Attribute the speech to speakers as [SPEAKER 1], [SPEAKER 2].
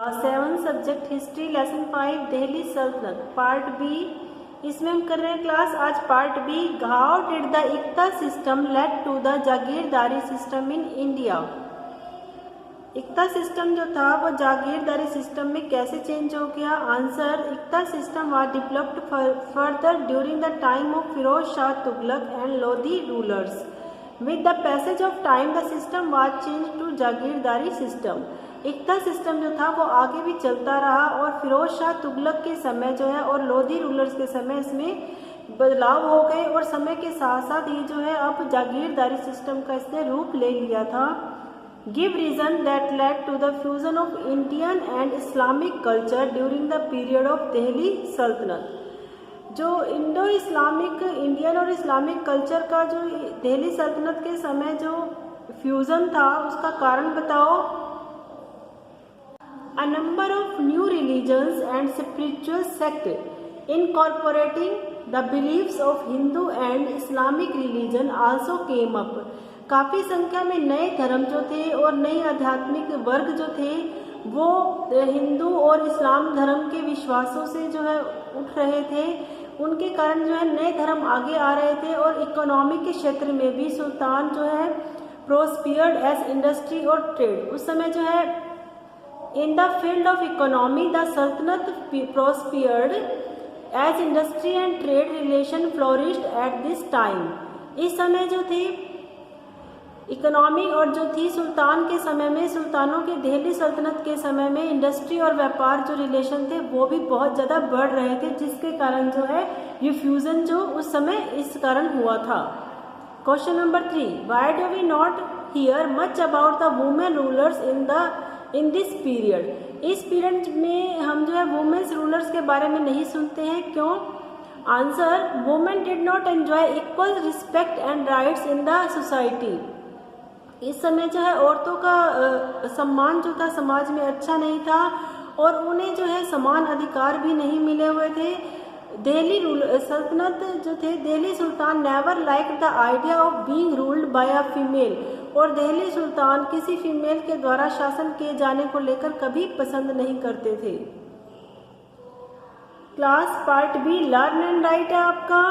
[SPEAKER 1] 7 subject history lesson 5 Delhi सल्तनत part B. इसमें हम कर रहे हैं क्लास आज part B. How did the iqta system led to the jagirdari system in India. Iqta system जो था वो जागीरदारी सिस्टम में कैसे चेंज हो गया। Answer, iqta system was developed further during the time of Firoz Shah Tughlaq and Lodhi rulers. With the passage of time the system was change to jagirdari system. Iqta system जो था वो आगे भी चलता रहा और फिरोज शाह तुगलक के समय जो है और लोधी रूलर्स के समय इसमें बदलाव हो गए और समय के साथ साथ ये जो है अब जागीरदारी सिस्टम का इसने रूप ले लिया था। Give reason that led to the fusion of Indian and Islamic culture during the period of Delhi सल्तनत। जो इंडो इस्लामिक इंडियन और इस्लामिक कल्चर का जो दिल्ली सल्तनत के समय जो फ्यूजन था उसका कारण बताओ। A number of new religions and spiritual sects incorporating the beliefs of Hindu and Islamic religion also came up। काफ़ी संख्या में नए धर्म जो थे और नए आध्यात्मिक वर्ग जो थे वो हिंदू और इस्लाम धर्म के विश्वासों से जो है उठ रहे थे। उनके कारण जो है नए धर्म आगे आ रहे थे और इकोनॉमी के क्षेत्र में भी सुल्तान जो है प्रोस्पियर्ड एज इंडस्ट्री और ट्रेड। उस समय जो है In the field of economy, the Sultanate prospered as industry and trade relation flourished at this time। इस समय जो थी इकोनॉमी और जो थी सुल्तान के समय में, सुल्तानों के दिल्ली सल्तनत के समय में इंडस्ट्री और व्यापार जो रिलेशन थे वो भी बहुत ज़्यादा बढ़ रहे थे, जिसके कारण जो है ये फ्यूजन जो उस समय इस कारण हुआ था। Question number 3, why do we not hear much about the women rulers in this period. इस पीरियड में हम जो है वुमेन्स रूलर्स के बारे में नहीं सुनते हैं, क्यों। Answer, women did not enjoy equal respect and rights in the society. इस समय जो है औरतों का सम्मान जो था समाज में अच्छा नहीं था और उन्हें जो है समान अधिकार भी नहीं मिले हुए थे। दिल्ली सल्तनत जो थे, दिल्ली सुल्तान never like the idea of being ruled by a female. और दिल्ली सुल्तान किसी फीमेल के द्वारा शासन किए जाने को लेकर कभी पसंद नहीं करते थे। Class part be learn and right है आपका।